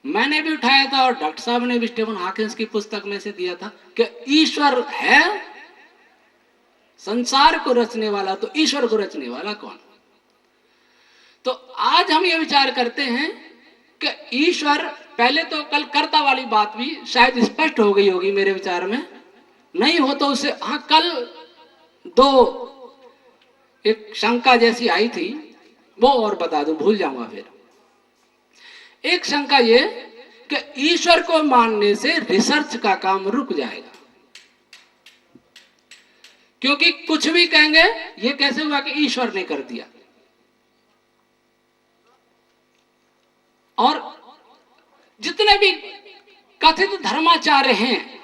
मैंने भी उठाया था और डॉक्टर साहब ने भी स्टीफन हॉकिंस की पुस्तक में से दिया था कि ईश्वर है, संसार को रचने वाला, तो ईश्वर को रचने वाला कौन? तो आज हम ये विचार करते हैं कि ईश्वर, पहले तो कल कर्ता वाली बात भी शायद स्पष्ट हो गई होगी मेरे विचार में, नहीं हो तो उसे, हाँ कल दो एक शंका जैसी आई थी वो और बता दूं, भूल जाऊंगा फिर। एक शंका ये कि ईश्वर को मानने से रिसर्च का काम रुक जाएगा, क्योंकि कुछ भी कहेंगे ये कैसे हुआ कि ईश्वर ने कर दिया। और जितने भी कथित धर्माचार्य हैं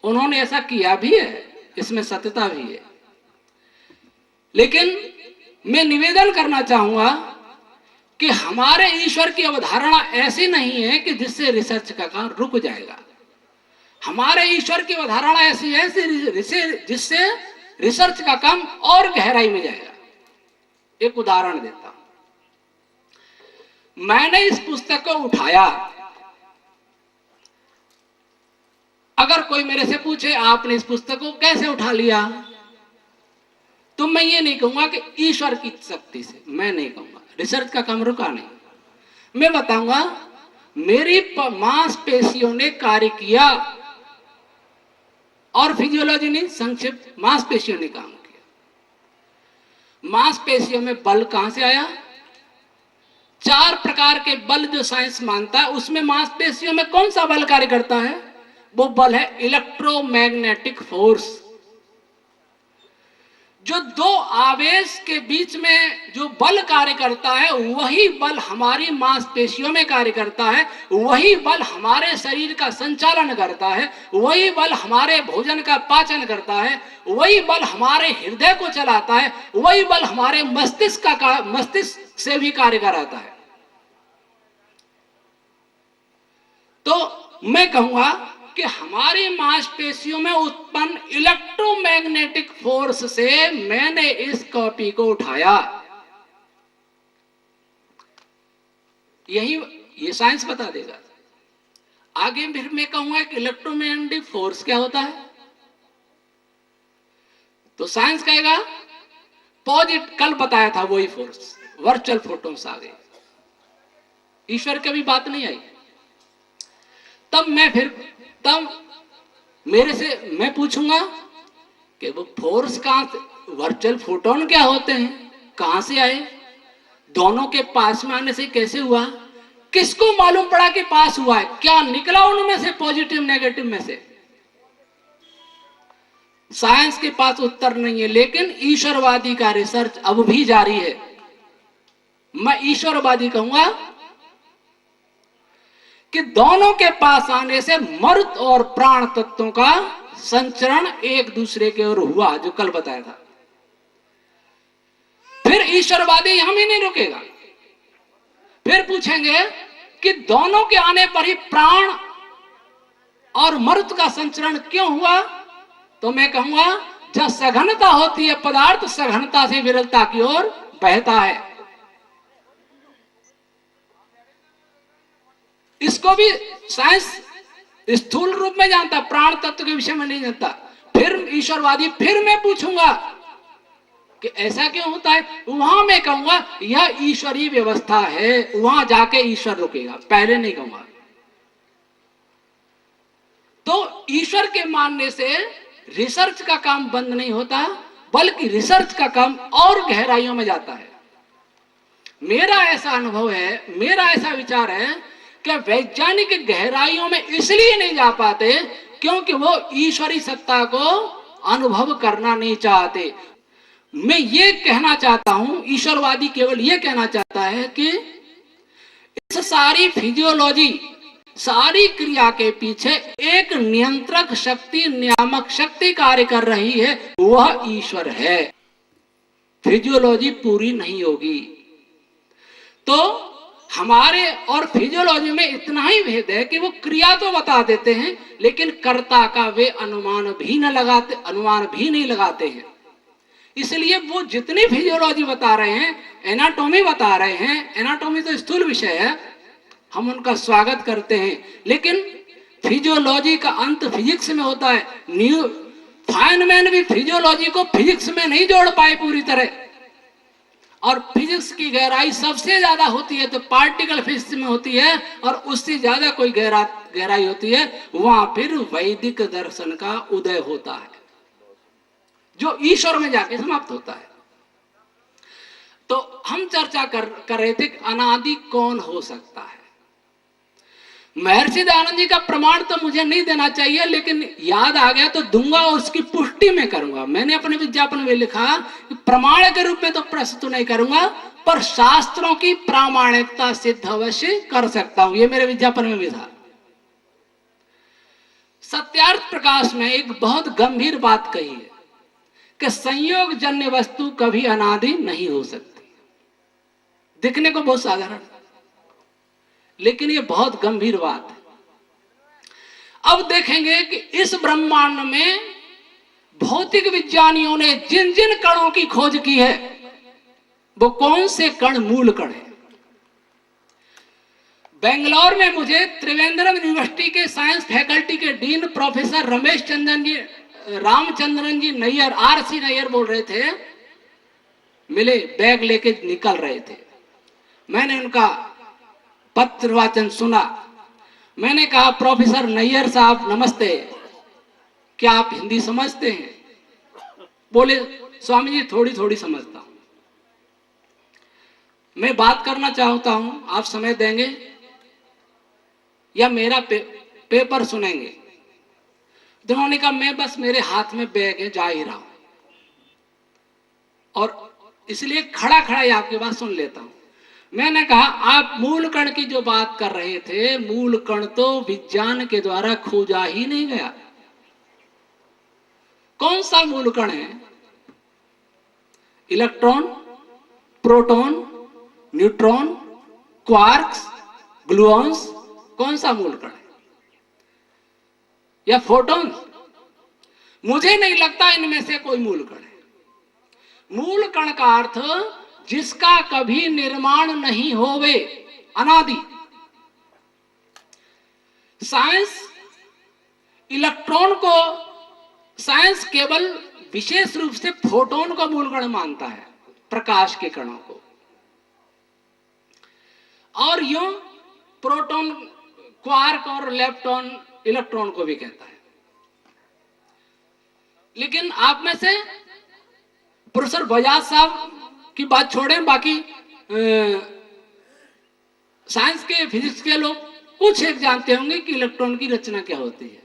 उन्होंने ऐसा किया भी है, इसमें सत्यता भी है। लेकिन मैं निवेदन करना चाहूंगा कि हमारे ईश्वर की अवधारणा ऐसी नहीं है कि जिससे रिसर्च का काम रुक जाएगा। हमारे ईश्वर की अवधारणा ऐसी है जिससे रिसर्च का काम और गहराई में जाएगा। एक उदाहरण देता हूं। मैंने इस पुस्तक को उठाया, अगर कोई मेरे से पूछे आपने इस पुस्तक को कैसे उठा लिया, तो मैं ये नहीं कहूंगा कि ईश्वर की शक्ति से, मैं नहीं कहूंगा, रिसर्च का काम रुका नहीं। मैं बताऊंगा मेरी मांसपेशियों ने कार्य किया, और फिजियोलॉजी ने, संक्षिप्त मांसपेशियों ने काम किया। मांसपेशियों में बल कहां से आया? 4 प्रकार के बल जो साइंस मानता है, उसमें मांसपेशियों में कौन सा बल कार्य करता है? वो बल है इलेक्ट्रोमैग्नेटिक फोर्स। जो 2 आवेश के बीच में जो बल कार्य करता है, वही बल हमारी मांसपेशियों में कार्य करता है, वही बल हमारे शरीर का संचालन करता है, वही बल हमारे भोजन का पाचन करता है, वही बल हमारे हृदय को चलाता है, वही बल हमारे मस्तिष्क से भी कार्य कराता है। तो मैं कहूंगा कि हमारी मांसपेशियों में उत्पन्न इलेक्ट्रोमैग्नेटिक फोर्स से मैंने इस कॉपी को उठाया। ये साइंस बता देगा। आगे फिर मैं कहूंगा कि इलेक्ट्रोमैग्नेटिक फोर्स क्या होता है, तो साइंस कहेगा पॉजिटिव, कल बताया था वही फोर्स, वर्चुअल फोटॉन्स आ गए। ईश्वर की भी बात नहीं आई। तब मेरे से मैं पूछूंगा कि वो फोर्स कहां से, वर्चुअल फोटोन क्या होते हैं, कहां से आए, दोनों के पास में आने से कैसे हुआ, किसको मालूम पड़ा कि पास हुआ है, क्या निकला उनमें से पॉजिटिव नेगेटिव में से? साइंस के पास उत्तर नहीं है। लेकिन ईश्वरवादी का रिसर्च अब भी जारी है। मैं ईश्वरवादी कहूंगा कि दोनों के पास आने से मर्त और प्राण तत्वों का संचरण एक दूसरे के ओर हुआ, जो कल बताया था। फिर ईश्वरवादी यहां भी नहीं रुकेगा, फिर पूछेंगे कि दोनों के आने पर ही प्राण और मर्त का संचरण क्यों हुआ? तो मैं कहूंगा जहां सघनता होती है, पदार्थ सघनता से विरलता की ओर बहता है। इसको भी साइंस स्थूल रूप में जानता, प्राण तत्व के विषय में नहीं जानता। फिर ईश्वरवादी, फिर मैं पूछूंगा कि ऐसा क्यों होता है, वहां मैं कहूंगा यह ईश्वरीय व्यवस्था है, वहां जाके ईश्वर रुकेगा, पहले नहीं कहूंगा। तो ईश्वर के मानने से रिसर्च का काम बंद नहीं होता, बल्कि रिसर्च का काम और गहराइयों में जाता है। मेरा ऐसा अनुभव है, मेरा ऐसा विचार है कि वैज्ञानिक गहराइयों में इसलिए नहीं जा पाते क्योंकि वो ईश्वरी सत्ता को अनुभव करना नहीं चाहते। मैं ये कहना चाहता हूं, ईश्वरवादी केवल ये कहना चाहता है कि इस सारी फिजियोलॉजी, सारी क्रिया के पीछे एक नियंत्रक शक्ति, नियामक शक्ति कार्य कर रही है, वह ईश्वर है। फिजियोलॉजी पूरी नहीं होगी। तो हमारे और फिजियोलॉजी में इतना ही भेद है कि वो क्रिया तो बता देते हैं, लेकिन कर्ता का वे अनुमान भी नहीं लगाते हैं। इसलिए वो जितनी फिजियोलॉजी बता रहे हैं, एनाटॉमी बता रहे हैं, एनाटॉमी तो स्थूल विषय है, हम उनका स्वागत करते हैं। लेकिन फिजियोलॉजी का अंत फिजिक्स में होता है। फाइनमैन भी फिजियोलॉजी को फिजिक्स में नहीं जोड़ पाए पूरी तरह, और फिजिक्स की गहराई सबसे ज्यादा होती है तो पार्टिकल फिजिक्स में होती है, और उससे ज्यादा कोई गहराई होती है वहां फिर वैदिक दर्शन का उदय होता है, जो ईश्वर में जाके समाप्त होता है। तो हम चर्चा कर रहे थे कि अनादि कौन हो सकता है। महर्षि दयानंद जी का प्रमाण तो मुझे नहीं देना चाहिए, लेकिन याद आ गया तो दूंगा, और उसकी पुष्टि मैं करूंगा। मैंने अपने विज्ञापन में लिखा कि प्रमाण के रूप में तो प्रस्तुत नहीं करूंगा, पर शास्त्रों की प्रामाणिकता सिद्ध अवश्य कर सकता हूं। ये मेरे विज्ञापन में भी था। सत्यार्थ प्रकाश में एक बहुत गंभीर बात कही है कि संयोग जन्य वस्तु कभी अनादि नहीं हो सकती। दिखने को बहुत साधारण, लेकिन ये बहुत गंभीर बात है। अब देखेंगे कि इस ब्रह्मांड में भौतिक विज्ञानियों ने जिन जिन कणों की खोज की है, वो कौन से कण मूल कण है। बेंगलोर में मुझे त्रिवेंद्रम यूनिवर्सिटी के साइंस फैकल्टी के डीन प्रोफेसर रामचंद्रन जी नैयर, आरसी नैयर बोल रहे थे, मिले, बैग लेके निकल रहे थे। मैंने उनका पत्र वाचन सुना। मैंने कहा, प्रोफेसर नैयर साहब नमस्ते, क्या आप हिंदी समझते हैं? बोले, स्वामी जी थोड़ी थोड़ी समझता हूं। मैं बात करना चाहता हूं, आप समय देंगे या मेरा पेपर सुनेंगे? उन्होंने कहा, मैं बस, मेरे हाथ में बैग है, जा ही रहा हूं, और इसलिए खड़ा खड़ा ही आपकी बात सुन लेता हूं। मैंने कहा, आप मूल कण की जो बात कर रहे थे, मूल कण तो विज्ञान के द्वारा खोजा ही नहीं गया। कौन सा मूल कण है? Electron, proton, neutron, quarks, gluons, कौन सा मूल कण है? या फोटॉन? मुझे नहीं लगता इनमें से कोई मूल कण है। मूल कण का अर्थ जिसका कभी निर्माण नहीं होवे, अनादि। साइंस इलेक्ट्रॉन को, साइंस केवल विशेष रूप से फोटोन को मूल कण मानता है, प्रकाश के कणों को, और यूं प्रोटॉन, क्वार्क और लेप्टॉन इलेक्ट्रॉन को भी कहता है। लेकिन आप में से प्रोफेसर बजाज साहब की बात छोड़ें, बाकी साइंस के, फिजिक्स के लोग कुछ एक जानते होंगे कि इलेक्ट्रॉन की रचना क्या होती है।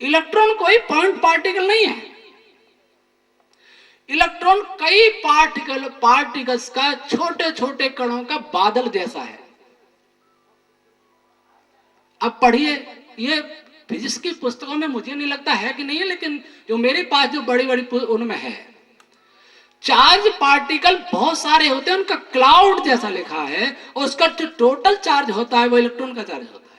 इलेक्ट्रॉन कोई पॉइंट पार्टिकल नहीं है। इलेक्ट्रॉन कई पार्टिकल्स का, छोटे छोटे कणों का बादल जैसा है। अब पढ़िए, ये फिजिक्स की पुस्तकों में मुझे नहीं लगता है कि नहीं है, लेकिन जो मेरे पास जो बड़ी बड़ी उनमें है। चार्ज पार्टिकल बहुत सारे होते हैं, उनका क्लाउड जैसा लिखा है, और उसका जो टोटल चार्ज होता है वो इलेक्ट्रॉन का चार्ज होता है।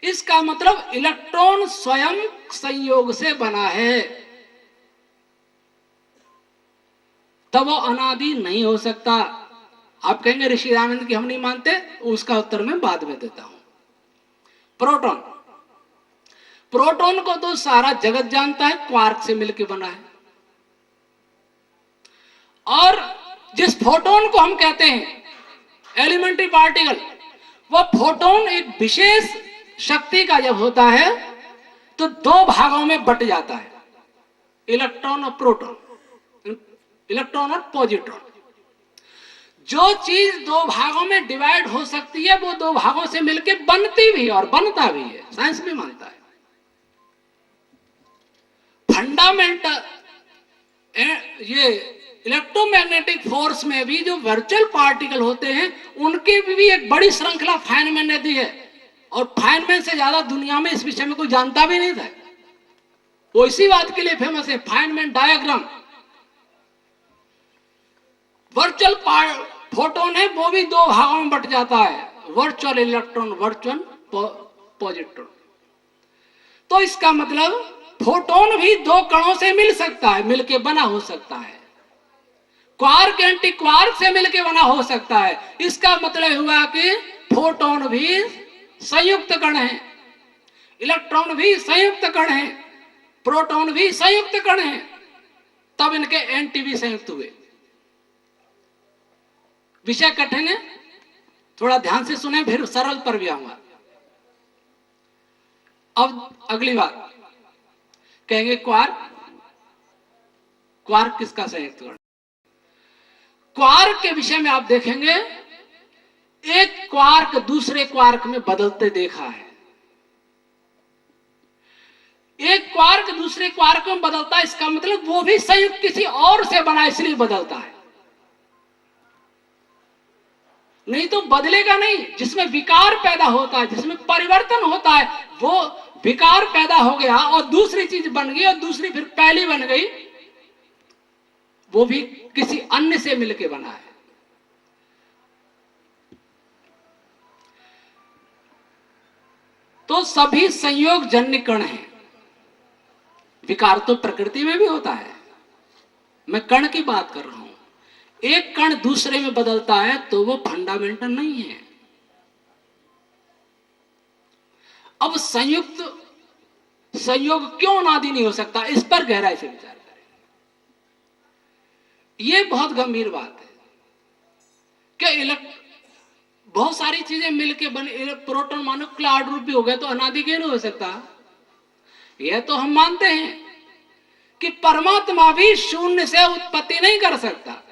इसका मतलब इलेक्ट्रॉन स्वयं संयोग से बना है, तब वो अनादि नहीं हो सकता। आप कहेंगे ऋषि दयानंद की हम नहीं मानते, उसका उत्तर मैं बाद में देता हूं। प्रोटॉन, प्रोटॉन को तो सारा जगत जानता है, क्वार्क से मिलकर बना है। और जिस फोटोन को हम कहते हैं एलिमेंट्री पार्टिकल, वह फोटोन एक विशेष शक्ति का जब होता है तो दो भागों में बट जाता है, इलेक्ट्रॉन और प्रोटॉन, इलेक्ट्रॉन और पॉजिट्रॉन। जो चीज दो भागों में डिवाइड हो सकती है, वो दो भागों से मिलकर बनती भी है और बनता भी है, साइंस भी मानता है। फंडामेंटल ये इलेक्ट्रोमैग्नेटिक फोर्स में भी जो वर्चुअल पार्टिकल होते हैं, उनकी भी एक बड़ी श्रृंखला फाइनमैन ने दी है, और फाइनमैन से ज्यादा दुनिया में इस विषय में कोई जानता भी नहीं था। वो इसी बात के लिए फेमस है, फाइनमैन डायग्राम। वर्चुअल फोटोन है, वो भी दो भागों में बट जाता है, वर्चुअल इलेक्ट्रॉन, वर्चुअल पॉजिट्रॉन। तो इसका मतलब फोटोन भी दो कणों से मिल सकता है, मिलके बना हो सकता है। क्वार्क एंटी क्वार्क से मिलकर बना हो सकता है। इसका मतलब हुआ कि फोटोन भी संयुक्त कण है, इलेक्ट्रॉन भी संयुक्त कण है, प्रोटॉन भी संयुक्त कण है, तब इनके एंटी भी संयुक्त हुए। विषय कठिन है, थोड़ा ध्यान से सुने, फिर सरल पर भी आऊंगा। अब अगली बात कहेंगे क्वार्क। क्वार्क किसका संयुक्त कण? क्वार्क के विषय में आप देखेंगे एक क्वार्क दूसरे क्वार्क में बदलते देखा है। एक क्वार्क दूसरे क्वार्क में बदलता है, इसका मतलब वो भी संयुक्त किसी और से बना, इसलिए बदलता है, नहीं तो बदलेगा नहीं। जिसमें विकार पैदा होता है, जिसमें परिवर्तन होता है, वो विकार पैदा हो गया और दूसरी चीज बन गई और दूसरी फिर पहली बन गई, वो भी किसी अन्य से मिलकर बना है। तो सभी संयोग जन्य कण हैं। विकार तो प्रकृति में भी होता है, मैं कण की बात कर रहा हूं। एक कण दूसरे में बदलता है तो वो फंडामेंटल नहीं है। अब संयोग क्यों अनादि नहीं हो सकता, इस पर गहराई से विचार करें। यह बहुत गंभीर बात है कि बहुत सारी चीजें मिलके बने, प्रोटॉन मानो क्लाउड रूप भी हो गया तो अनादि क्यों नहीं हो सकता। यह तो हम मानते हैं कि परमात्मा भी शून्य से उत्पत्ति नहीं कर सकता।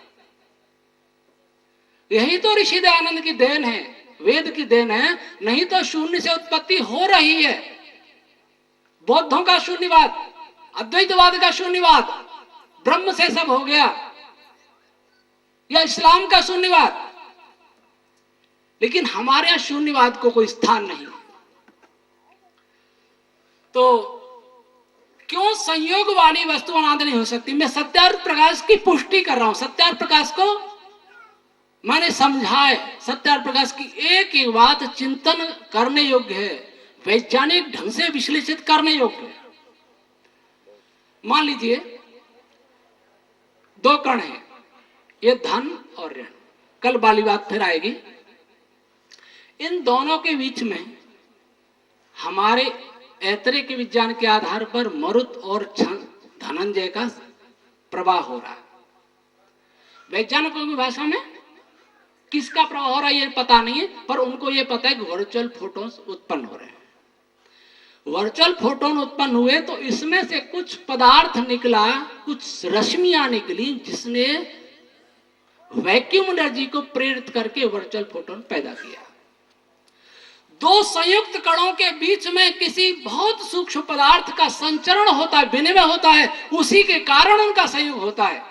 यही तो ऋषि दयानंद की देन है, वेद की देन है, नहीं तो शून्य से उत्पत्ति हो रही है। बौद्धों का शून्यवाद, अद्वैतवाद का शून्यवाद, ब्रह्म से सब हो गया, या इस्लाम का शून्यवाद, लेकिन हमारे यहां शून्यवाद को कोई स्थान नहीं। तो क्यों संयोग वाली वस्तु अनादि नहीं हो सकती? मैं सत्यार्थ प्रकाश की पुष्टि कर रहा हूं। सत्यार्थ प्रकाश को मैंने समझाए, सत्यार्थ प्रकाश की एक एक बात चिंतन करने योग्य है, वैज्ञानिक ढंग से विश्लेषित करने योग्य है। मान लीजिए दो कण हैं, ये धन और ऋण, कल वाली बात फिर आएगी। इन दोनों के बीच में हमारे ऐतरेय विज्ञान के आधार पर मरुत और धनंजय का प्रवाह हो रहा है। वैज्ञानिकों की भाषा में किसका प्रवाह हो रहा है ये पता नहीं है, पर उनको ये पता है कि वर्चुअल फोटॉन्स उत्पन्न हो रहे हैं। वर्चुअल फोटोन उत्पन्न हुए तो इसमें से कुछ पदार्थ निकला, कुछ रश्मियां निकली, जिसने वैक्यूम एनर्जी को प्रेरित करके वर्चुअल फोटोन पैदा किया। दो संयुक्त कणों के बीच में किसी बहुत सूक्ष्म पदार्थ का संचरण होता है, विनिमय होता है, उसी के कारण उनका संयोग होता है।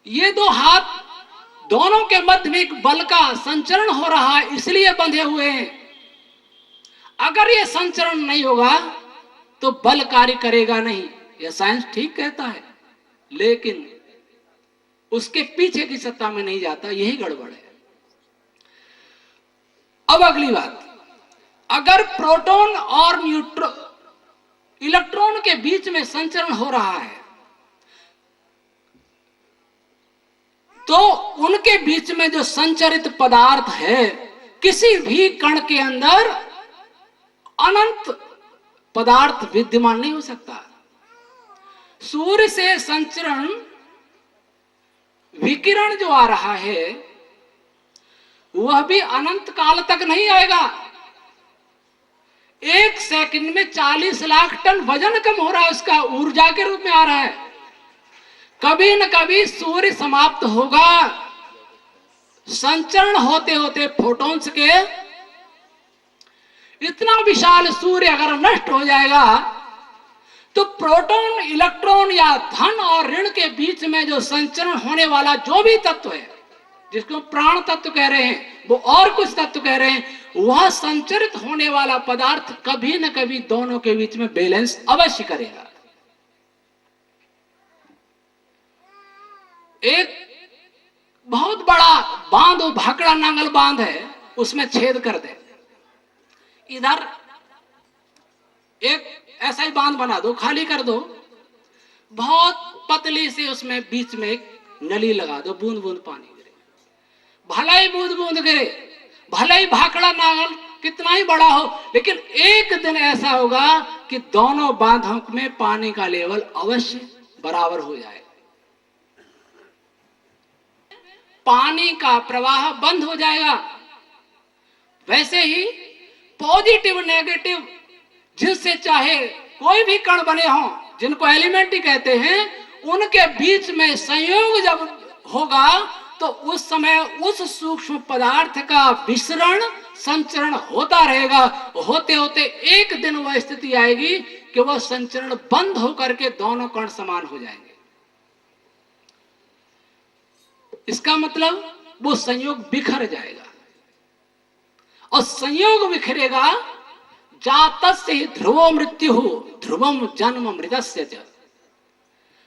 ये दो हाथ, दोनों के मध्य में एक बल का संचरण हो रहा है, इसलिए बंधे हुए हैं। अगर ये संचरण नहीं होगा तो बल कार्य करेगा नहीं, यह साइंस ठीक कहता है, लेकिन उसके पीछे की सत्ता में नहीं जाता, यही गड़बड़ है। अब अगली बात, अगर प्रोटॉन और इलेक्ट्रॉन के बीच में संचरण हो रहा है तो उनके बीच में जो संचरित पदार्थ है, किसी भी कण के अंदर अनंत पदार्थ विद्यमान नहीं हो सकता। सूर्य से संचरण विकिरण जो आ रहा है वह भी अनंत काल तक नहीं आएगा। एक सेकंड में 40 लाख टन वजन कम हो रहा है, उसका ऊर्जा के रूप में आ रहा है। कभी न कभी सूर्य समाप्त होगा। संचरण होते होते फोटॉन्स के इतना विशाल सूर्य अगर नष्ट हो जाएगा तो प्रोटॉन, इलेक्ट्रॉन या धन और ऋण के बीच में जो संचरण होने वाला जो भी तत्व है, जिसको प्राण तत्व कह रहे हैं, वो और कुछ तत्व कह रहे हैं, वह संचरित होने वाला पदार्थ कभी न कभी दोनों के बीच में बैलेंस अवश्य करेगा। एक बहुत बड़ा बांध, भाकड़ा नांगल बांध है, उसमें छेद कर दे, इधर एक ऐसा ही बांध बना दो, खाली कर दो, बहुत पतली से उसमें बीच में एक नली लगा दो, बूंद बूंद पानी गिरे, भला ही बूंद बूंद गिरे, भला ही भाखड़ा नागल कितना ही बड़ा हो, लेकिन एक दिन ऐसा होगा कि दोनों बांधों में पानी का लेवल अवश्य बराबर हो जाए, पानी का प्रवाह बंद हो जाएगा। वैसे ही पॉजिटिव नेगेटिव जिनसे चाहे कोई भी कण बने हों, जिनको एलिमेंट ही कहते हैं, उनके बीच में संयोग जब होगा तो उस समय उस सूक्ष्म पदार्थ का विसरण संचरण होता रहेगा। होते होते एक दिन वह स्थिति आएगी कि वह संचरण बंद होकर के दोनों कण समान हो जाएंगे। इसका मतलब वो संयोग बिखर जाएगा, और संयोग बिखरेगा। जातस्य ही ध्रुवो मृत्यु ध्रुवम जन्म मृतस्य च।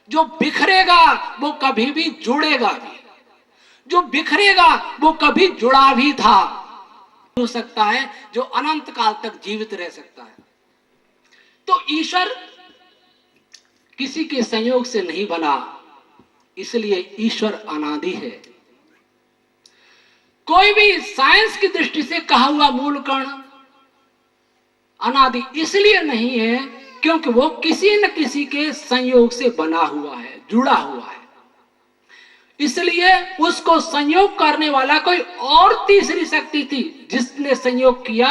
जो बिखरेगा वो कभी भी जुड़ेगा भी, जो बिखरेगा वो कभी जुड़ा भी था, हो सकता है जो अनंत काल तक जीवित रह सकता है। तो ईश्वर किसी के संयोग से नहीं बना, इसलिए ईश्वर अनादि है। कोई भी साइंस की दृष्टि से कहा हुआ मूल कण अनादि इसलिए नहीं है क्योंकि वो किसी न किसी के संयोग से बना हुआ है, जुड़ा हुआ है। इसलिए उसको संयोग करने वाला कोई और तीसरी शक्ति थी जिसने संयोग किया,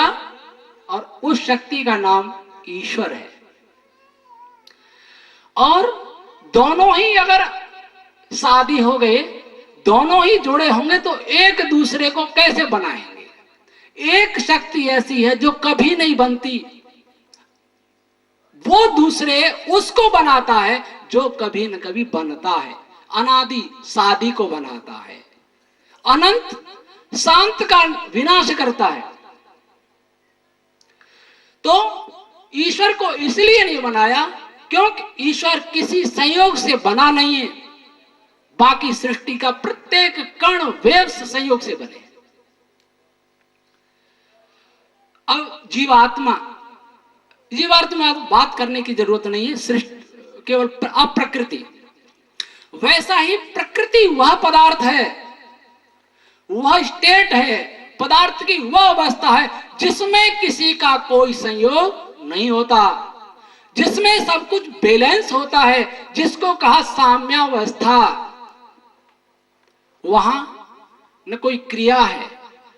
और उस शक्ति का नाम ईश्वर है। और दोनों ही अगर शादी हो गए, दोनों ही जुड़े होंगे तो एक दूसरे को कैसे बनाएंगे? एक शक्ति ऐसी है जो कभी नहीं बनती, वो दूसरे उसको बनाता है जो कभी न कभी बनता है। अनादि शादी को बनाता है, अनंत शांत का विनाश करता है। तो ईश्वर को इसलिए नहीं बनाया क्योंकि ईश्वर किसी संयोग से बना नहीं है। बाकी सृष्टि का प्रत्येक कण वेव्स संयोग से बने। अब जीवात्मा बात करने की जरूरत नहीं है, सृष्टि केवल अप्रकृति। वैसा ही प्रकृति वह पदार्थ है, वह स्टेट है, पदार्थ की वह अवस्था है जिसमें किसी का कोई संयोग नहीं होता, जिसमें सब कुछ बैलेंस होता है, जिसको कहा साम्यावस्था। वहां न कोई क्रिया है,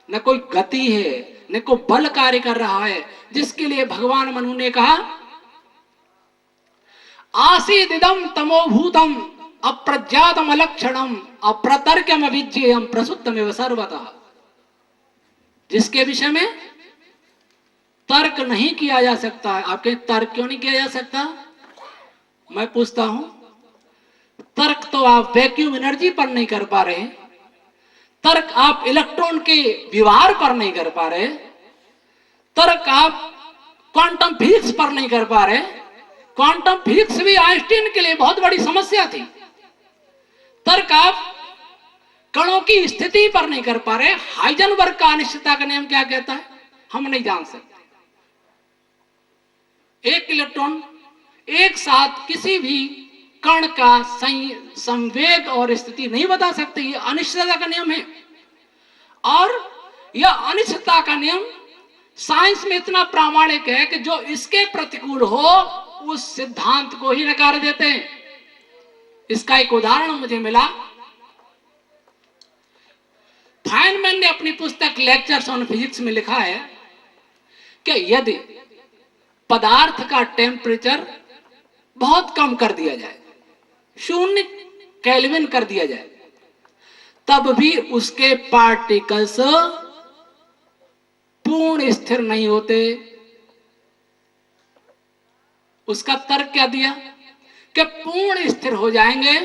न कोई गति है, न कोई बल कार्य कर रहा है, जिसके लिए भगवान मनु ने कहा आसीदिदं तमोभूतम अप्रज्ञातम अलक्षणम अप्रतर्क्यम अविज्ञेयम प्रसुप्तमेव सर्वतः। जिसके विषय में तर्क नहीं किया जा सकता है। आपके तर्क क्यों नहीं किया जा सकता? मैं पूछता हूं, तर्क तो आप वैक्यूम एनर्जी पर नहीं कर पा रहे, तर्क आप इलेक्ट्रॉन के व्यवहार पर नहीं कर पा रहे, तर्क आप क्वांटम फिजिक्स पर नहीं कर पा रहे। क्वांटम फिजिक्स भी आइंस्टीन के लिए बहुत बड़ी समस्या थी। तर्क आप कणों की स्थिति पर नहीं कर पा रहे। हाइजेनबर्ग का अनिश्चितता का नियम क्या कहता है हम नहीं जान सकते। एक इलेक्ट्रॉन एक साथ किसी भी कण का संवेग और स्थिति नहीं बता सकते, ये अनिश्चितता का नियम है। और यह अनिश्चितता का नियम साइंस में इतना प्रामाणिक है कि जो इसके प्रतिकूल हो उस सिद्धांत को ही नकार देते हैं। इसका एक उदाहरण मुझे मिला। फाइनमैन ने अपनी पुस्तक लेक्चर्स ऑन फिजिक्स में लिखा है कि यदि पदार्थ का टेम्परेचर बहुत कम कर दिया जाए, 0 केल्विन कर दिया जाए, तब भी उसके पार्टिकल्स पूर्ण स्थिर नहीं होते। उसका तर्क क्या दिया कि पूर्ण स्थिर हो जाएंगे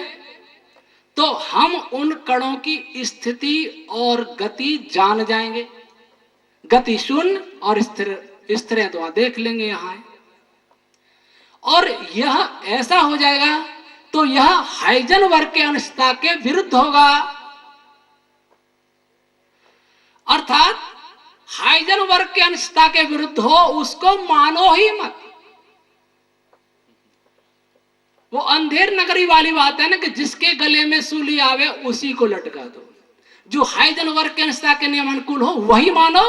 तो हम उन कणों की स्थिति और गति जान जाएंगे। गति 0 और स्थिर है तो वहां देख लेंगे यहां है। और यह ऐसा हो जाएगा तो यह हाइजेनबर्ग के अनिश्चितता के विरुद्ध होगा। अर्थात हाइजेनबर्ग के अनिश्चितता के विरुद्ध हो उसको मानो ही मत। वो अंधेर नगरी वाली बात है ना कि जिसके गले में सूली आवे उसी को लटका दो। जो हाइजेनबर्ग के नियम अनुकूल हो वही मानो,